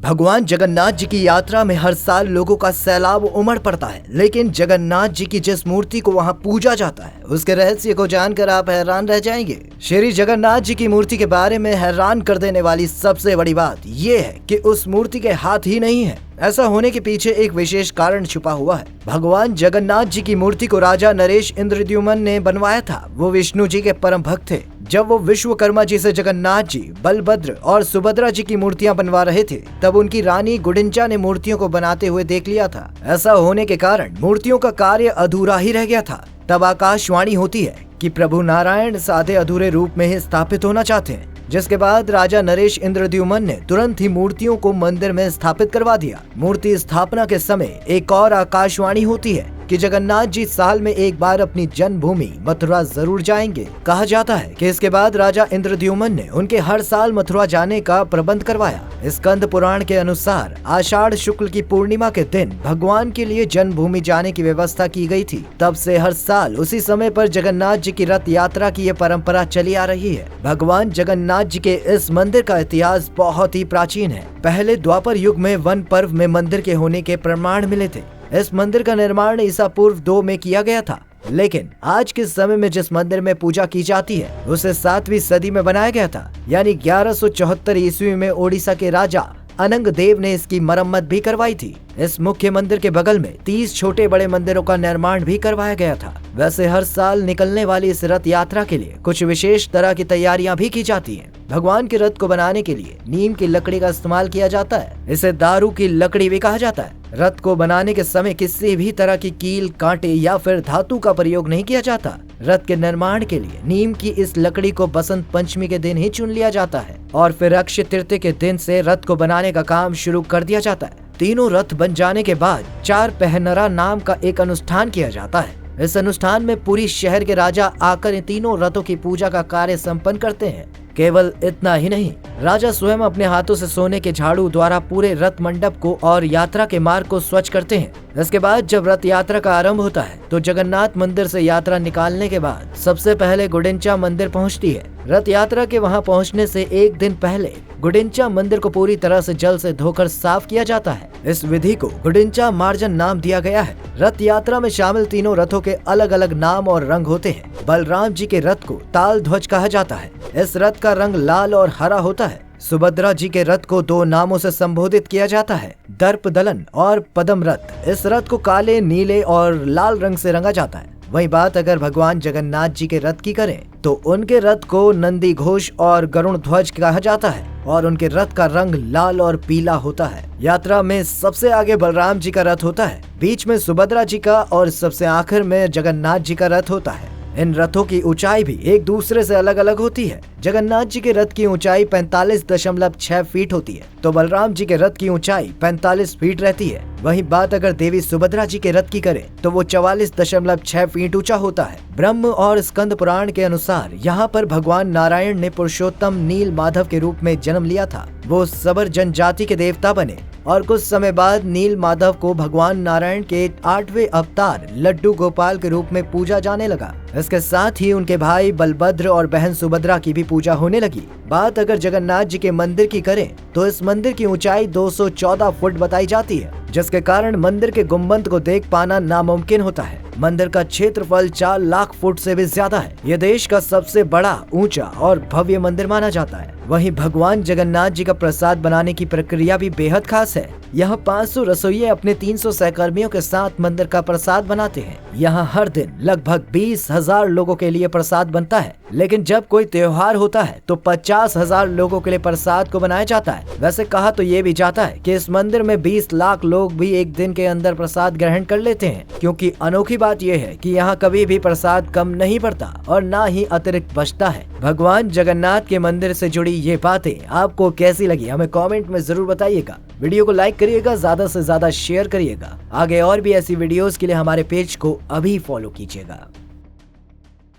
भगवान जगन्नाथ जी की यात्रा में हर साल लोगों का सैलाब उमड़ पड़ता है, लेकिन जगन्नाथ जी की जिस मूर्ति को वहां पूजा जाता है उसके रहस्य को जानकर आप हैरान रह जाएंगे। श्री जगन्नाथ जी की मूर्ति के बारे में हैरान कर देने वाली सबसे बड़ी बात ये है कि उस मूर्ति के हाथ ही नहीं है। ऐसा होने के पीछे एक विशेष कारण छुपा हुआ है। भगवान जगन्नाथ जी की मूर्ति को राजा नरेश इंद्रद्युम्न ने बनवाया था। वो विष्णु जी के परम भक्त थे। जब वो विश्वकर्मा जी से जगन्नाथ जी, बलभद्र और सुभद्रा जी की मूर्तियां बनवा रहे थे, तब उनकी रानी गुडिंचा ने मूर्तियों को बनाते हुए देख लिया था। ऐसा होने के कारण मूर्तियों का कार्य अधूरा ही रह गया था। तब आकाशवाणी होती है कि प्रभु नारायण सादे अधूरे रूप में ही स्थापित होना चाहते हैं, जिसके बाद राजा नरेश इंद्रद्युम्न ने तुरंत ही मूर्तियों को मंदिर में स्थापित करवा दिया। मूर्ति स्थापना के समय एक और आकाशवाणी होती है कि जगन्नाथ जी साल में एक बार अपनी जन्मभूमि मथुरा जरूर जाएंगे। कहा जाता है कि इसके बाद राजा इंद्रद्युम्न ने उनके हर साल मथुरा जाने का प्रबंध करवाया। स्कंद पुराण के अनुसार आषाढ़ शुक्ल की पूर्णिमा के दिन भगवान के लिए जन्मभूमि जाने की व्यवस्था की गई थी। तब से हर साल उसी समय पर जगन्नाथ जी की रथ यात्रा की ये परंपरा चली आ रही है। भगवान जगन्नाथ जी के इस मंदिर का इतिहास बहुत ही प्राचीन है। पहले द्वापर युग में वन पर्व में मंदिर के होने के प्रमाण मिले थे। इस मंदिर का निर्माण ईसा पूर्व 2 में किया गया था, लेकिन आज के समय में जिस मंदिर में पूजा की जाती है उसे 7वीं सदी में बनाया गया था, यानी 1174 ईस्वी में ओडिशा के राजा अनंग देव ने इसकी मरम्मत भी करवाई थी। इस मुख्य मंदिर के बगल में 30 छोटे बड़े मंदिरों का निर्माण भी करवाया गया था। वैसे हर साल निकलने वाली इस रथ यात्रा के लिए कुछ विशेष तरह की तैयारियां भी की जाती हैं। भगवान के रथ को बनाने के लिए नीम की लकड़ी का इस्तेमाल किया जाता है। इसे दारू की लकड़ी भी कहा जाता है। रथ को बनाने के समय किसी भी तरह की कील, कांटे या फिर धातु का प्रयोग नहीं किया जाता। रथ के निर्माण के लिए नीम की इस लकड़ी को बसंत पंचमी के दिन ही चुन लिया जाता है और फिर अक्षय तृतीया के दिन से रथ को बनाने का काम शुरू कर दिया जाता है। तीनों रथ बन जाने के बाद 4 पहनरा नाम का एक अनुष्ठान किया जाता है। इस अनुष्ठान में पूरी शहर के राजा आकर इन तीनों रथों की पूजा का कार्य संपन्न करते हैं। केवल इतना ही नहीं, राजा स्वयं अपने हाथों से सोने के झाड़ू द्वारा पूरे रथ मंडप को और यात्रा के मार्ग को स्वच्छ करते हैं। इसके बाद जब रथ यात्रा का आरंभ होता है तो जगन्नाथ मंदिर से यात्रा निकालने के बाद सबसे पहले गुडिंचा मंदिर पहुंचती है। रथ यात्रा के वहां पहुंचने से एक दिन पहले गुडिंचा मंदिर को पूरी तरह से जल से धोकर साफ किया जाता है। इस विधि को गुडिंचा मार्जन नाम दिया गया है। रथ यात्रा में शामिल तीनों रथों के अलग अलग नाम और रंग होते हैं। बलराम जी के रथ को ताल ध्वज कहा जाता है। इस रथ का रंग लाल और हरा होता है। सुभद्रा जी के रथ को 2 नामों से संबोधित किया जाता है, दर्प दलन और पदम रथ। इस रथ को काले, नीले और लाल रंग से रंगा जाता है। वही बात अगर भगवान जगन्नाथ जी के रथ की करें तो उनके रथ को नंदी घोष और गरुण ध्वज कहा जाता है और उनके रथ का रंग लाल और पीला होता है। यात्रा में सबसे आगे बलराम जी का रथ होता है, बीच में सुभद्रा जी का और सबसे आखिर में जगन्नाथ जी का रथ होता है। इन रथों की ऊंचाई भी एक दूसरे से अलग अलग होती है। जगन्नाथ जी के रथ की ऊंचाई 45.6 फीट होती है तो बलराम जी के रथ की ऊंचाई 45 फीट रहती है। वहीं बात अगर देवी सुभद्रा जी के रथ की करें तो वो 44.6 फीट ऊंचा होता है। ब्रह्म और स्कंद पुराण के अनुसार यहाँ पर भगवान नारायण ने पुरुषोत्तम नील माधव के रूप में जन्म लिया था। वो सबर जनजाति के देवता बने और कुछ समय बाद नील माधव को भगवान नारायण के 8वें अवतार लड्डू गोपाल के रूप में पूजा जाने लगा। इसके साथ ही उनके भाई बलभद्र और बहन सुभद्रा की भी पूजा होने लगी। बात अगर जगन्नाथ जी के मंदिर की करें तो इस मंदिर की ऊंचाई 214 फुट बताई जाती है, जिसके कारण मंदिर के गुंबद को देख पाना नामुमकिन होता है। मंदिर का क्षेत्रफल 4 लाख फुट से भी ज्यादा है। यह देश का सबसे बड़ा, ऊंचा और भव्य मंदिर माना जाता है। वहीं भगवान जगन्नाथ जी का प्रसाद बनाने की प्रक्रिया भी बेहद खास है। यहाँ 500 रसोइये अपने 300 सहकर्मियों के साथ मंदिर का प्रसाद बनाते हैं। यहाँ हर दिन लगभग 20,000 लोगों के लिए प्रसाद बनता है, लेकिन जब कोई त्योहार होता है तो 50,000 लोगों के लिए प्रसाद को बनाया जाता है। वैसे कहा तो ये भी जाता है कि इस मंदिर में 20 लाख लोग भी एक दिन के अंदर प्रसाद ग्रहण कर लेते हैं, क्योंकि अनोखी बात यह है कि यहाँ कभी भी प्रसाद कम नहीं पड़ता और ना ही अतिरिक्त बचता है। भगवान जगन्नाथ के मंदिर से जुड़ी ये बातें आपको कैसी लगी हमें कमेंट में जरूर बताइएगा। वीडियो को लाइक करिएगा, ज्यादा से ज्यादा शेयर करिएगा। आगे और भी ऐसी वीडियोस के लिए हमारे पेज को अभी फॉलो कीजिएगा।